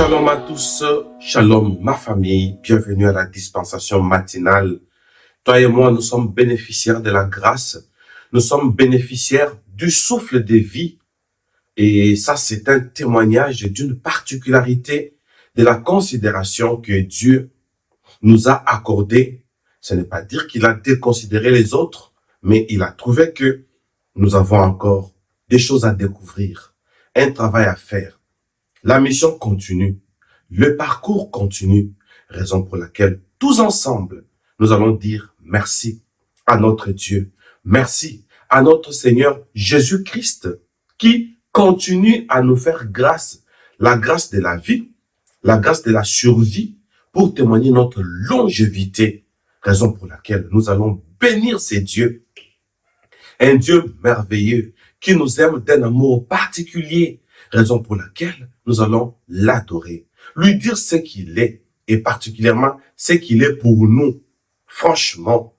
Shalom à tous, shalom ma famille, bienvenue à la dispensation matinale. Toi et moi, nous sommes bénéficiaires de la grâce, nous sommes bénéficiaires du souffle de vie. Et ça, c'est un témoignage d'une particularité de la considération que Dieu nous a accordée. Ce n'est pas dire qu'il a déconsidéré les autres, mais il a trouvé que nous avons encore des choses à découvrir, un travail à faire. La mission continue, le parcours continue, raison pour laquelle tous ensemble, nous allons dire merci à notre Dieu, merci à notre Seigneur Jésus-Christ qui continue à nous faire grâce, la grâce de la vie, la grâce de la survie pour témoigner notre longévité, raison pour laquelle nous allons bénir ces dieux, un Dieu merveilleux qui nous aime d'un amour particulier, raison pour laquelle nous allons l'adorer, lui dire ce qu'il est et particulièrement ce qu'il est pour nous. Franchement,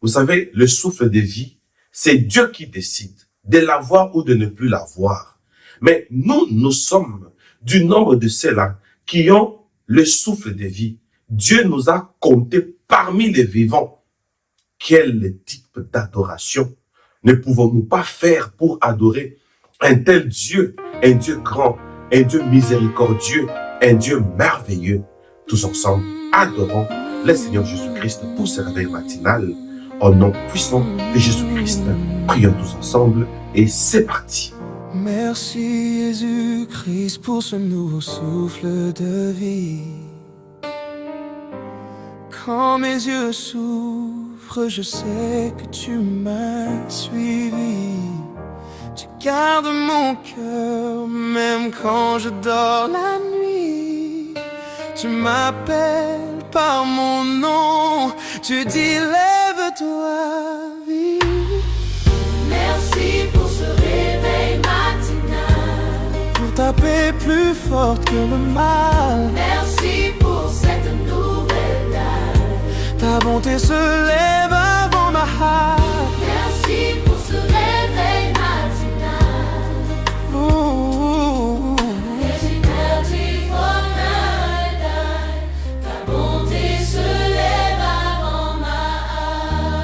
vous savez, le souffle de vie, c'est Dieu qui décide de l'avoir ou de ne plus l'avoir. Mais nous sommes du nombre de ceux-là qui ont le souffle de vie. Dieu nous a comptés parmi les vivants. Quel type d'adoration ne pouvons-nous pas faire pour adorer un tel Dieu, un Dieu grand, un Dieu miséricordieux, un Dieu merveilleux. Tous ensemble, adorons le Seigneur Jésus-Christ pour ce réveil matinal. Au nom puissant de Jésus-Christ, prions tous ensemble et c'est parti. Merci Jésus-Christ pour ce nouveau souffle de vie. Quand mes yeux s'ouvrent, je sais que tu m'as suivi. Tu gardes mon cœur, même quand je dors la nuit. Tu m'appelles par mon nom, tu dis lève-toi, vie. Merci pour ce réveil matinal. Pour ta paix plus forte que le mal. Merci pour cette nouvelle date. Ta bonté se lève avant ma hâte. Merci pour ce réveil matinal. There's eternity for night. Ta bonté se lève avant ma hâte.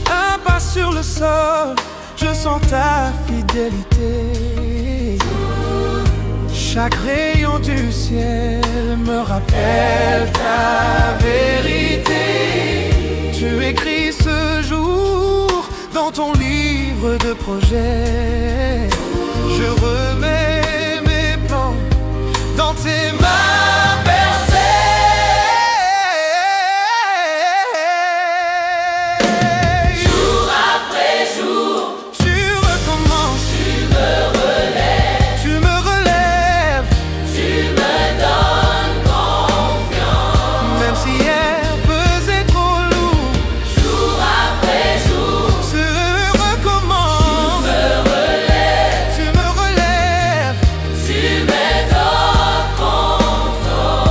Un pas sur le sol, je sens ta fidélité. Chaque rayon du ciel me rappelle ta vérité. Tu écris ce jour dans ton livre de projets. Je remets mes plans dans tes mains percées. Jour après jour, Tu recommences, tu me relèves, tu me relèves. tu me donnes confiance. Même si hier pesait trop lourd, Jour après jour, ce recommence. Tu me relèves, tu me donnes confiance.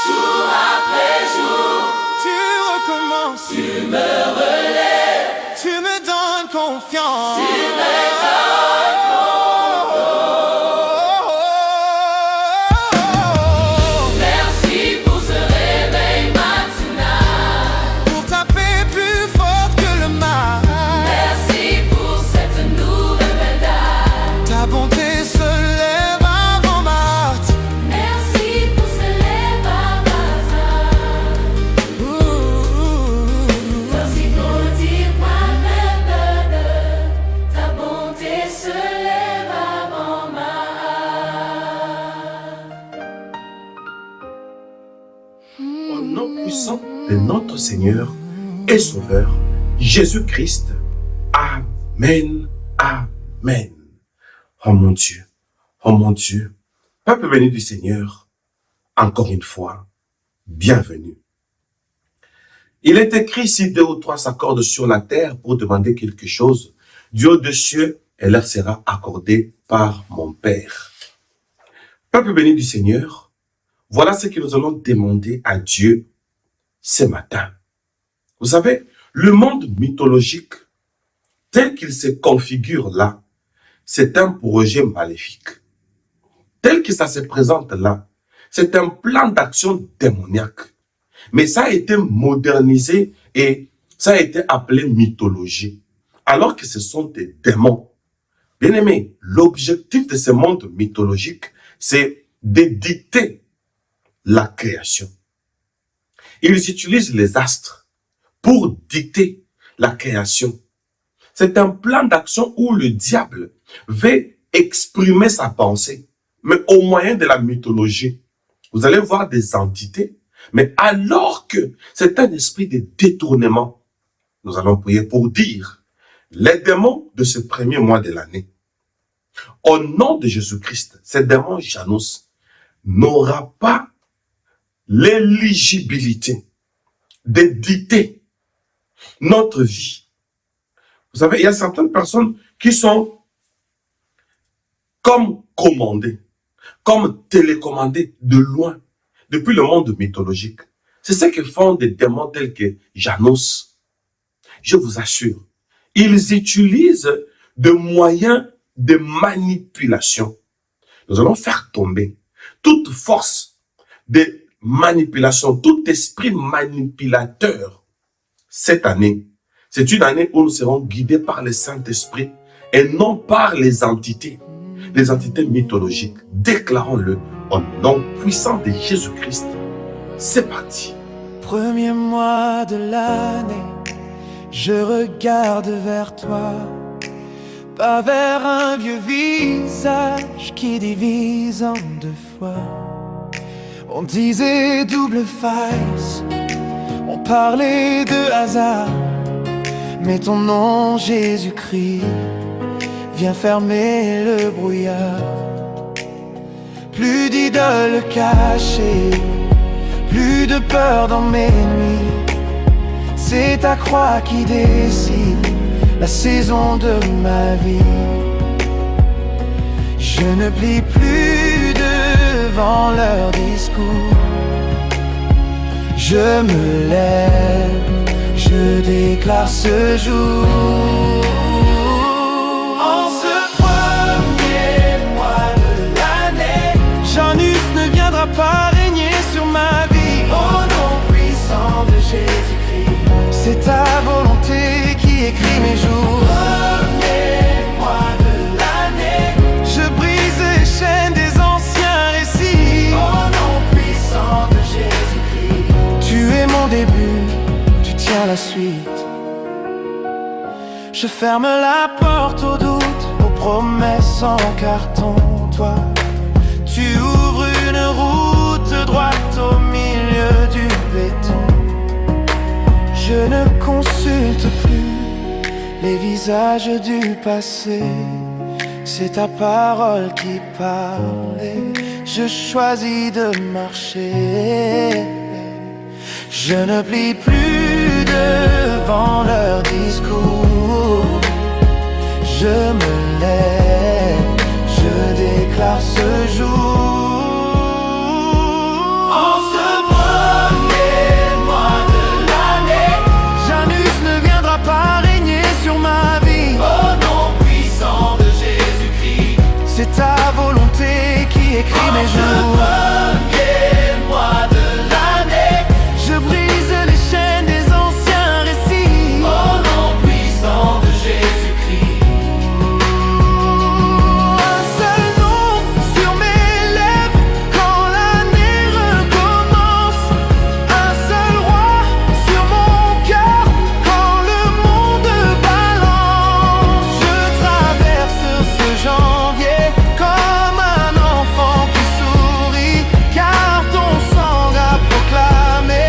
Jour après jour, tu recommences. tu me relèves, Tu me donnes confiance. tu me Merci pour ce réveil matinal. Pour ta paix plus forte que le mal. Merci pour cette nouvelle belle date. Ta bonté se lève avant ma hâte. Merci pour ce lève à hasard. Merci pour dire ta bonté se lève avant ma Au nom puissant de notre Seigneur et Sauveur, Jésus-Christ. Amen, amen. Oh mon Dieu, peuple béni du Seigneur, encore une fois, bienvenue. Il est écrit, si 2 ou 3 s'accordent sur la terre pour demander quelque chose, du haut des cieux, elle leur sera accordée par mon Père. Peuple béni du Seigneur, voilà ce que nous allons demander à Dieu ce matin. Vous savez, le monde mythologique tel qu'il se configure là, c'est un projet maléfique. Tel que ça se présente là, c'est un plan d'action démoniaque. Mais ça a été modernisé et ça a été appelé mythologie. Alors que ce sont des démons. Bien aimé, l'objectif de ce monde mythologique, c'est de dicter la création. Ils utilisent les astres pour dicter la création. C'est un plan d'action où le diable veut exprimer sa pensée, mais au moyen de la mythologie. Vous allez voir des entités, mais alors que c'est un esprit de détournement, nous allons prier pour dire, les démons de ce premier mois de l'année, au nom de Jésus-Christ, ces démons Janus n'aura pas l'éligibilité de dicter notre vie. Vous savez, il y a certaines personnes qui sont comme commandées, comme télécommandées de loin, depuis le monde mythologique. C'est ce que font des démons tels que Janus. Je vous assure, ils utilisent des moyens de manipulation. Nous allons faire tomber toute force de manipulation, tout esprit manipulateur. Cette année, c'est une année où nous serons guidés par le Saint-Esprit et non par les entités mythologiques. Déclarons-le au nom puissant de Jésus-Christ. C'est parti. Premier mois de l'année, je regarde vers toi, pas vers un vieux visage qui divise en deux fois. On disait double face, on parlait de hasard, mais ton nom Jésus-Christ vient fermer le brouillard. Plus d'idoles cachées, plus de peur dans mes nuits. C'est ta croix qui décide la saison de ma vie. Je ne plie plus devant leur discours. Je me lève, je déclare ce jour. En ce premier mois de l'année, Janus ne viendra pas régner sur ma vie. Au nom puissant de Jésus-Christ, c'est ta volonté qui écrit mes jours. Premier mois de l'année, je brise les chaînes des anciens récits. Au nom puissant de Jésus-Christ, tu es mon début, tu tiens la suite. Je ferme la porte au doute, aux promesses en carton. Toi, tu ouvres une route droite au milieu du béton. Je ne consulte plus les visages du passé. C'est ta parole qui parle et je choisis de marcher. Je ne plie plus devant leur discours. Je me lève, je déclare ce jour. En ce premier mois de l'année, Janus ne viendra pas régner sur ma vie. Au nom puissant de Jésus-Christ, c'est ta volonté qui écrit mes jours. Premier mois de l'année, je brise les chaînes des anciens récits. Au nom puissant de Jésus-Christ, un seul nom sur mes lèvres quand l'année recommence. Un seul roi sur mon cœur quand le monde balance. Je traverse ce janvier comme un enfant qui sourit, car ton sang a proclamé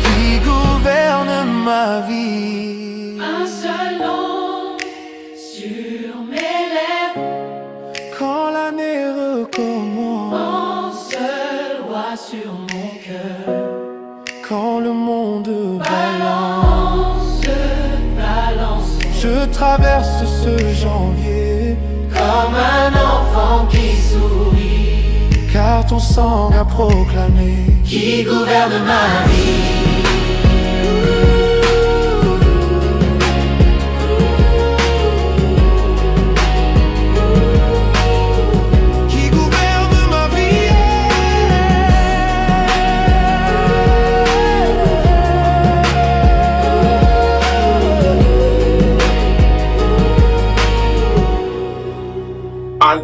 qui gouverne ma vie. Un seul nom sur mes lèvres, Quand l'année recommence, un seul roi sur mon cœur. quand le monde balance, Balance je traverse ce janvier comme un enfant qui sourit, car ton sang a proclamé qui gouverne ma vie.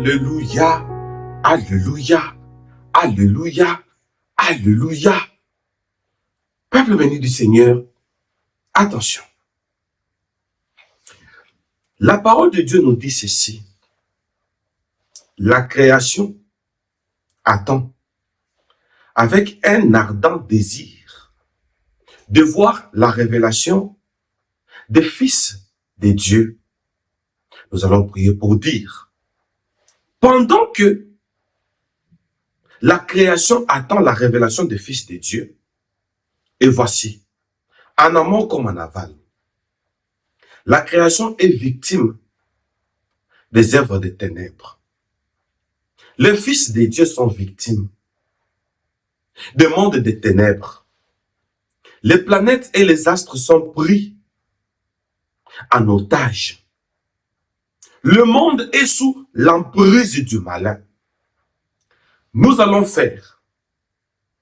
Alléluia, Alléluia, Alléluia, Alléluia. Peuple béni du Seigneur, attention. La parole de Dieu nous dit ceci. La création attend avec un ardent désir de voir la révélation des fils de Dieu. Nous allons prier pour dire, pendant que la création attend la révélation des fils de Dieu, et voici, en amont comme en aval, la création est victime des œuvres des ténèbres. Les fils de Dieu sont victimes des mondes des ténèbres. Les planètes et les astres sont pris en otage. Le monde est sous l'emprise du malin. Nous allons faire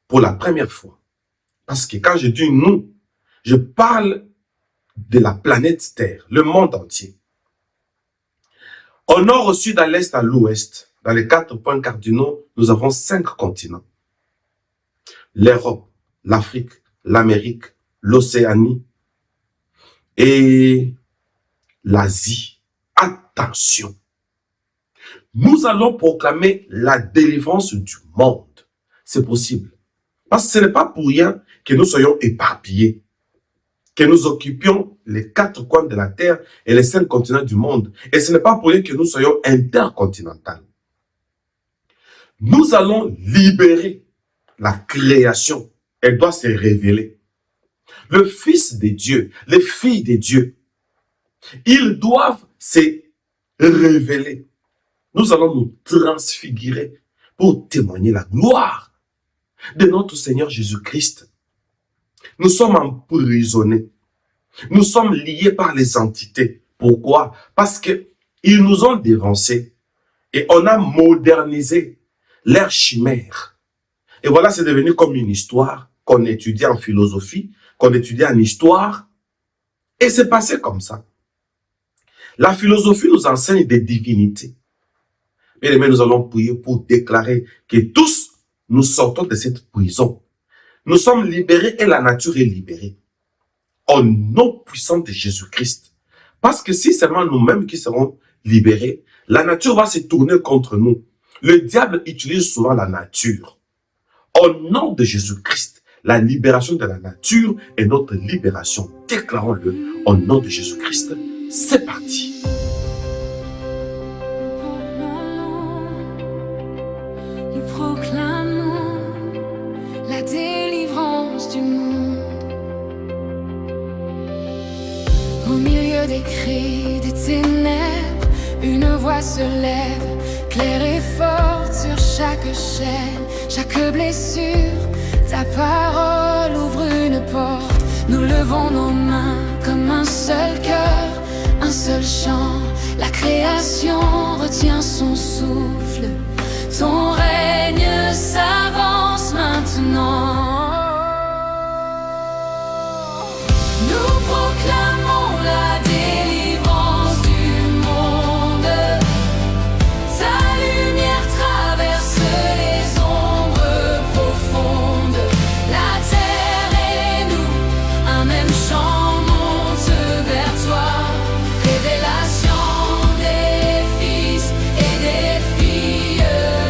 pour la première fois, parce que quand je dis nous, je parle de la planète Terre, le monde entier. Au nord, au sud, à l'est, à l'ouest, dans les 4 points cardinaux, nous avons 5 continents. L'Europe, l'Afrique, l'Amérique, l'Océanie et l'Asie. Attention, nous allons proclamer la délivrance du monde. C'est possible. Parce que ce n'est pas pour rien que nous soyons éparpillés, que nous occupions les 4 coins de la terre et les 5 continents du monde. Et ce n'est pas pour rien que nous soyons intercontinentaux. Nous allons libérer la création. Elle doit se révéler. Le Fils de Dieu, les filles de Dieu, ils doivent se révéler. Nous allons nous transfigurer pour témoigner la gloire de notre Seigneur Jésus-Christ. Nous sommes emprisonnés. Nous sommes liés par les entités. Pourquoi? Parce qu'ils nous ont dévancés et on a modernisé leur chimère. Et voilà, c'est devenu comme une histoire qu'on étudie en philosophie, qu'on étudie en histoire. Et c'est passé comme ça. La philosophie nous enseigne des divinités. Bien aimés, nous allons prier pour déclarer que tous nous sortons de cette prison. Nous sommes libérés et la nature est libérée. Au nom puissant de Jésus-Christ. Parce que si seulement nous-mêmes qui serons libérés, la nature va se tourner contre nous. Le diable utilise souvent la nature. Au nom de Jésus-Christ, la libération de la nature est notre libération. Déclarons-le au nom de Jésus-Christ. C'est parti. Nous proclamons la délivrance du monde. Au milieu des cris, des ténèbres, une voix se lève, claire et forte sur chaque chaîne, chaque blessure. Ta parole ouvre une porte. Nous levons nos mains comme un seul cœur, un seul chant. La création retient son souffle. Ton règne s'avance maintenant. Nous proclamons la délivrance du monde. Ta lumière traverse les ombres profondes. La terre et nous, un même chant monte vers toi. Révélation des fils et des filles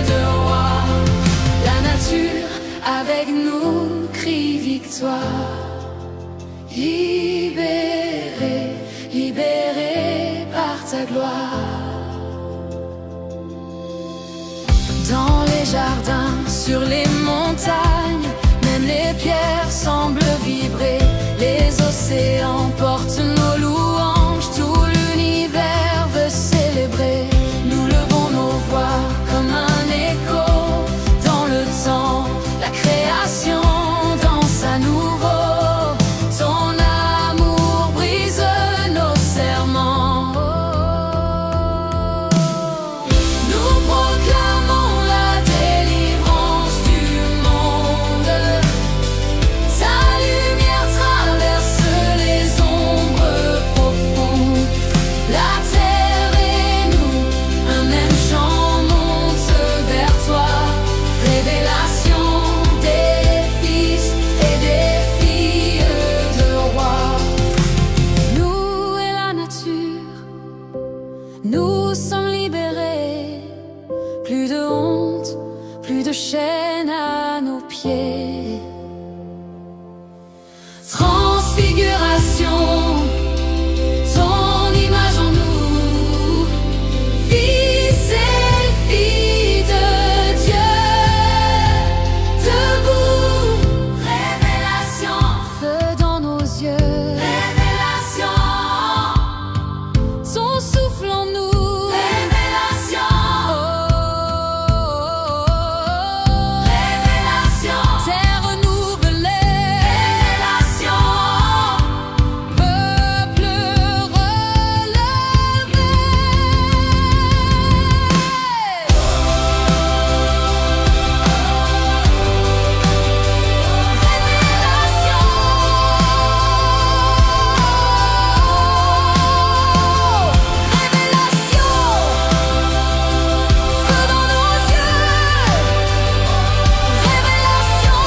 de roi. La nature avec nous crie victoire. Libéré, libéré par ta gloire. Dans les jardins, sur les montagnes, même les pierres semblent vibrer. Les océans portent nos louanges, tout l'univers veut célébrer. Nous levons nos voix comme un écho dans le temps. La création danse à nouveau. Nous proclamons la délivrance. plus de chaînes à nos pieds. Transfiguration, ton image en nous, fils et filles de Dieu, debout. Révélation, feu dans nos yeux. Révélation, son souffle en nous. Révélation, révélation, terre renouvelée. Révélation, peuple relevé. Révélation, feu dans nos yeux. Révélation,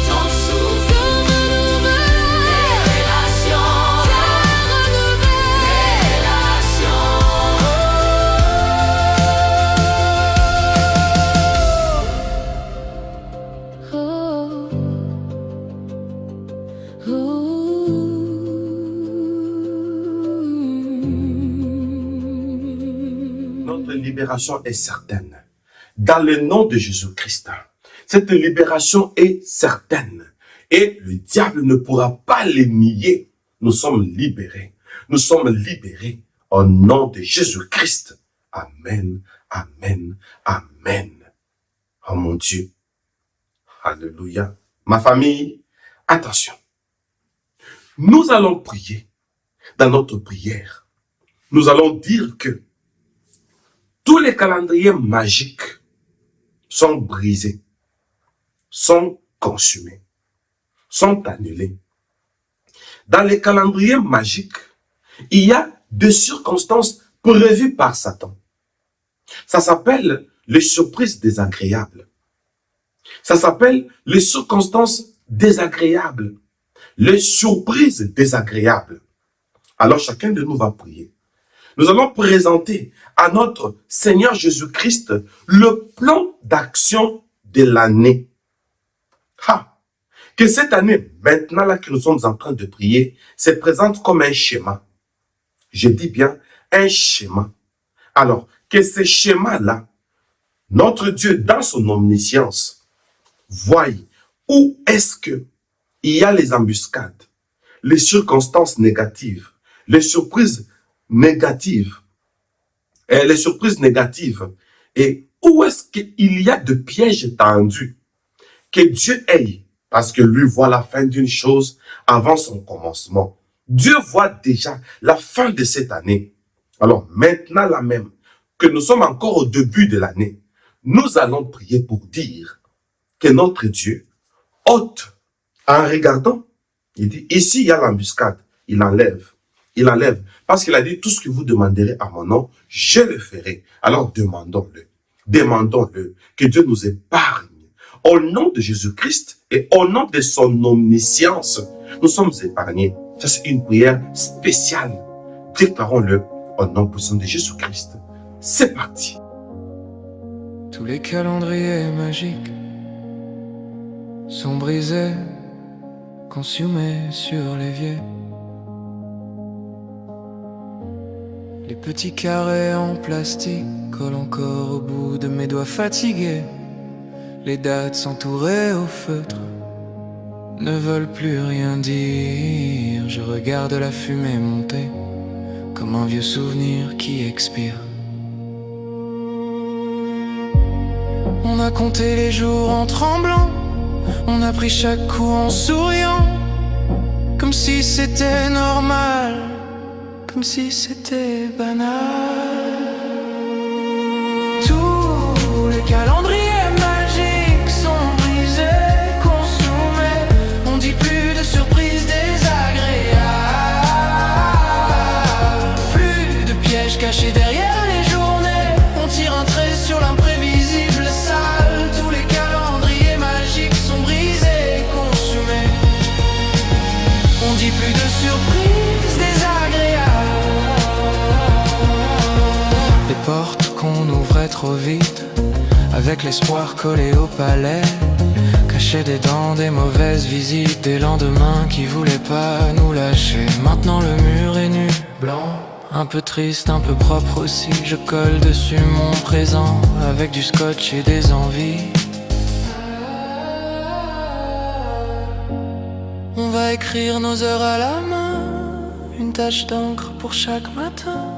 ton souffle renouvelé. Révélation, terre renouvelée. Notre libération est certaine. Dans le nom de Jésus-Christ, cette libération est certaine. Et le diable ne pourra pas les nier. Nous sommes libérés. Nous sommes libérés au nom de Jésus-Christ. Amen, amen, amen. Oh mon Dieu. Alléluia. Ma famille, attention. Nous allons prier. Dans notre prière, nous allons dire que tous les calendriers magiques sont brisés, sont consumés, sont annulés. Dans les calendriers magiques, il y a des circonstances prévues par Satan. Ça s'appelle les surprises désagréables. Ça s'appelle les circonstances désagréables. Les surprises désagréables. Alors chacun de nous va prier. Nous allons présenter à notre Seigneur Jésus-Christ le plan d'action de l'année. Que cette année, maintenant là que nous sommes en train de prier, se présente comme un schéma. Je dis bien un schéma. Alors, que ce schéma-là, notre Dieu, dans son omniscience, voie où est-ce que il y a les embuscades, les circonstances négatives, les surprises négatives, et où est-ce qu'il y a de pièges tendus que Dieu ait, parce que lui voit la fin d'une chose avant son commencement. Dieu voit déjà la fin de cette année. Alors maintenant là même, que nous sommes encore au début de l'année, nous allons prier pour dire que notre Dieu ôte. En regardant, il dit, ici il y a l'embuscade, il enlève. Parce qu'il a dit, tout ce que vous demanderez à mon nom, je le ferai. Alors demandons-le, que Dieu nous épargne. Au nom de Jésus-Christ et au nom de son omniscience, nous sommes épargnés. Ça c'est une prière spéciale. Déclarons-le au nom puissant de Jésus-Christ. C'est parti. Tous les calendriers magiques sont brisés, consumés sur l'évier. Les petits carrés en plastique collent encore au bout de mes doigts fatigués. Les dates s'entourées au feutre ne veulent plus rien dire. Je regarde la fumée monter comme un vieux souvenir qui expire. On a compté les jours en tremblant, on a pris chaque coup en souriant, comme si c'était normal, comme si c'était banal. Tous les calendriers magiques sont brisés, consumés. On dit plus de surprises désagréables, plus de pièges cachés derrière les journées. On tire un trait sur l'imprévisible sale. Tous les calendriers magiques sont brisés, consumés. On dit plus de surprises désagréables. des portes qu'on ouvrait trop vite, avec l'espoir collé au palais, caché des dents, des mauvaises visites, des lendemains qui voulaient pas nous lâcher. Maintenant le mur est nu, blanc, un peu triste, un peu propre aussi. Je colle dessus mon présent avec du scotch et des envies. On va écrire nos heures à la main, une tache d'encre pour chaque matin.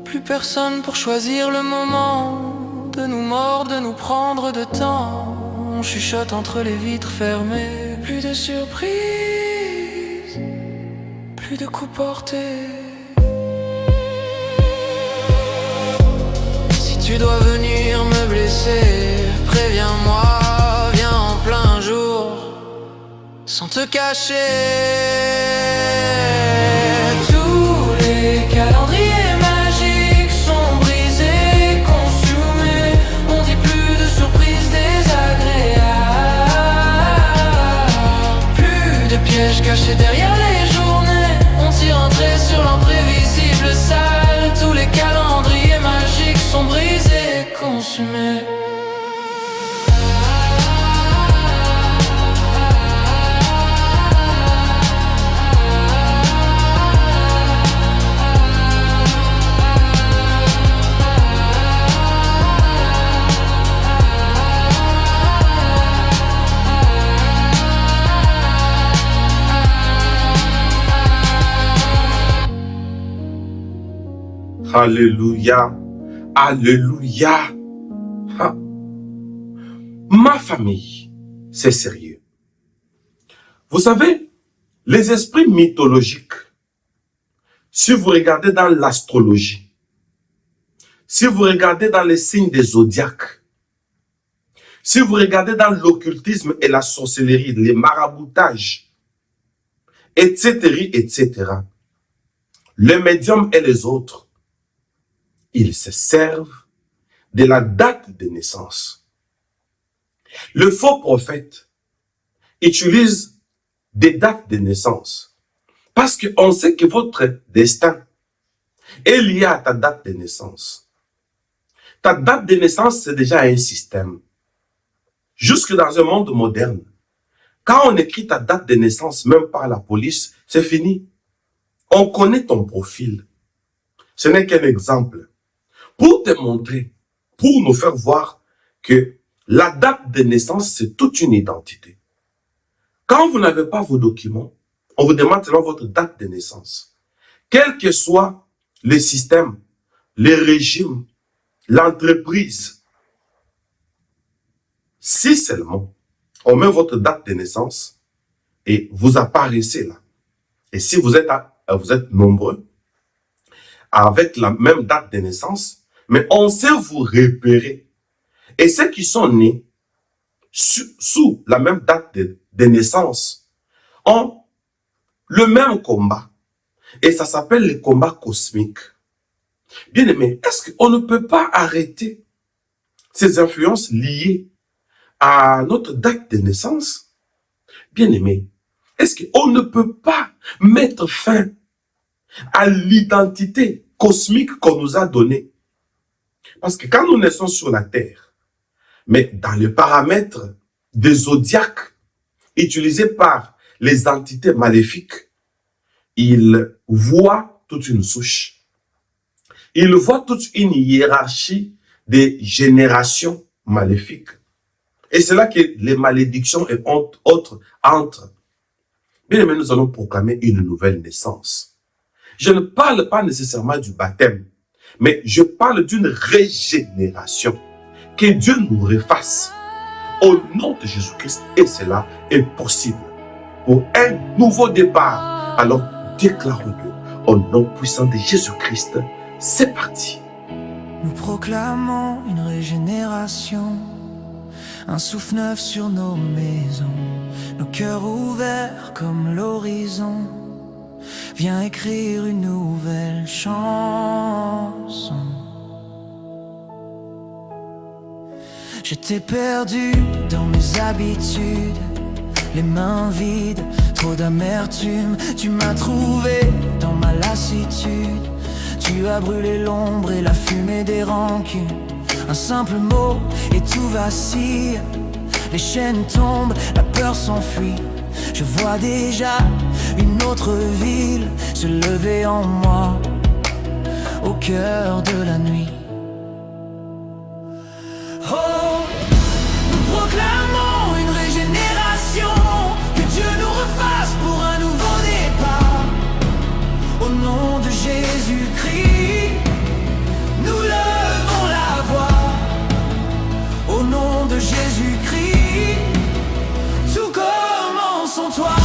Plus personne pour choisir le moment de nous mordre, de nous prendre de temps. On chuchote entre les vitres fermées. Plus de surprises, plus de coups portés. Si tu dois venir me blesser, préviens-moi, viens en plein jour, sans te cacher. Tous les calendriers magiques sont brisés, consumés. On dit plus de surprises désagréables, plus de pièges cachés derrière les journées. On tire un trait sur l'imprévisible sale. Tous les calendriers magiques sont brisés, consumés. Alléluia, alléluia. Ah. Ma famille, c'est sérieux. Vous savez, les esprits mythologiques, si vous regardez dans l'astrologie, si vous regardez dans les signes des zodiaques, si vous regardez dans l'occultisme et la sorcellerie, les maraboutages, etc., etc., les médiums et les autres, ils se servent de la date de naissance. Le faux prophète utilise des dates de naissance parce qu'on sait que votre destin est lié à ta date de naissance. Ta date de naissance, c'est déjà un système. Jusque dans un monde moderne, quand on écrit ta date de naissance, même par la police, c'est fini. On connaît ton profil. Ce n'est qu'un exemple. Pour te montrer, pour nous faire voir que la date de naissance, c'est toute une identité. Quand vous n'avez pas vos documents, on vous demande seulement votre date de naissance. Quel que soit le système, les régimes, l'entreprise, si seulement on met votre date de naissance et vous apparaissez là, et si vous êtes nombreux, avec la même date de naissance, mais on sait vous repérer. Et ceux qui sont nés sous la même date de naissance ont le même combat. Et ça s'appelle le combat cosmique. Bien aimé, est-ce qu'on ne peut pas arrêter ces influences liées à notre date de naissance? Bien aimé, est-ce qu'on ne peut pas mettre fin à l'identité cosmique qu'on nous a donnée? Parce que quand nous naissons sur la terre, mais dans les paramètres des zodiaques utilisés par les entités maléfiques, ils voient toute une souche. Ils voient toute une hiérarchie des générations maléfiques. Et c'est là que les malédictions et autres entrent. Bien aimé, nous allons proclamer une nouvelle naissance. Je ne parle pas nécessairement du baptême, mais je parle d'une régénération. Que Dieu nous refasse au nom de Jésus-Christ. Et cela est possible. Pour un nouveau départ, alors déclarons-le au nom puissant de Jésus-Christ. C'est parti. Nous proclamons une régénération, un souffle neuf sur nos maisons, nos cœurs ouverts comme l'horizon. Viens écrire une nouvelle chanson. J'étais perdu dans mes habitudes, les mains vides, trop d'amertume. Tu m'as trouvé dans ma lassitude. Tu Tu as brûlé l'ombre et la fumée des rancunes. Un simple mot et tout vacille. Les chaînes tombent, la peur s'enfuit. Je vois déjà une autre ville se lever en moi, au cœur de la nuit. Oh, nous proclamons une régénération, que Dieu nous refasse pour un nouveau départ. Au nom de Jésus-Christ, nous levons la voix. Au nom de Jésus-Christ, tout commence en toi.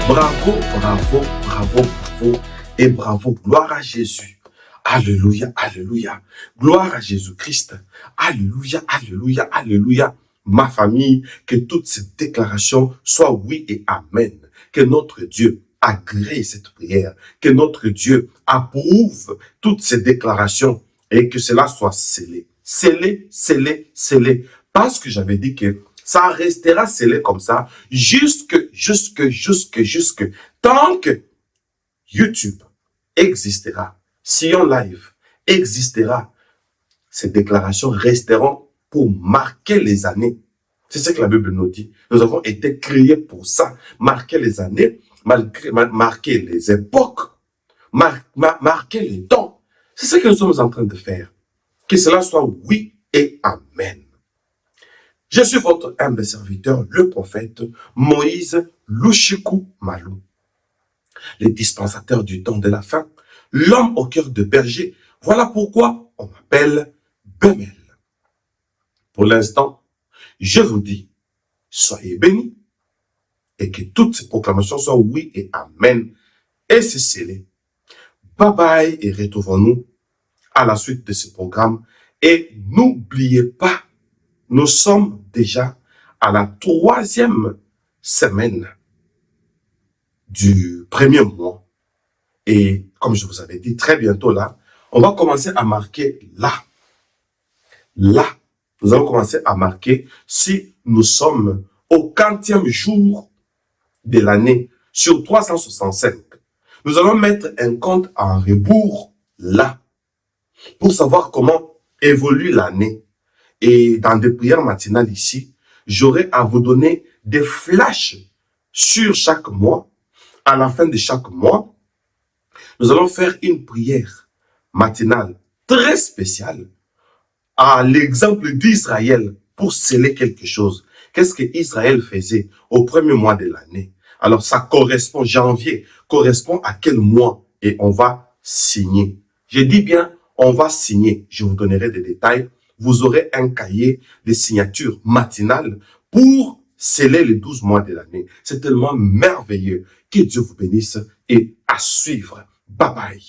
Bravo et bravo. Gloire à Jésus. Alléluia, alléluia. Gloire à Jésus-Christ. Alléluia, alléluia, alléluia. Ma famille, que toutes ces déclarations soient oui et amen. Que notre Dieu agrée cette prière. Que notre Dieu approuve toutes ces déclarations et que cela soit scellé. Scellé, scellé, scellé. Parce que j'avais dit que ça restera scellé comme ça jusque tant que YouTube existera, Sion Live existera. Ces déclarations resteront pour marquer les années. C'est ce que la Bible nous dit. Nous avons été créés pour ça. Marquer les années, marquer les époques, marquer les temps. C'est ce que nous sommes en train de faire. Que cela soit oui et amen. Je suis votre humble serviteur, le prophète Moïse Lushiku Malou, le dispensateur du temps de la fin, l'homme au cœur de berger. Voilà pourquoi on m'appelle Bemel. Pour l'instant, je vous dis, soyez bénis et que toutes ces proclamations soient oui et amen et c'est scellé. Bye bye et retrouvons-nous à la suite de ce programme. Et n'oubliez pas, nous sommes déjà à la 3e semaine du premier mois. Et comme je vous avais dit, très bientôt là, on va commencer à marquer là. Là, nous allons commencer à marquer si nous sommes au 40e jour de l'année sur 365. Nous allons mettre un compte en rebours là pour savoir comment évolue l'année. Et dans des prières matinales ici, j'aurai à vous donner des flashs sur chaque mois. À la fin de chaque mois, nous allons faire une prière matinale très spéciale à l'exemple d'Israël pour sceller quelque chose. Qu'est-ce que Israël faisait au premier mois de l'année? Alors ça correspond, janvier, correspond à quel mois? Et on va signer. Je dis bien, on va signer. Je vous donnerai des détails. Vous aurez un cahier de signature matinale pour sceller les 12 mois de l'année. C'est tellement merveilleux. Que Dieu vous bénisse et à suivre. Bye bye.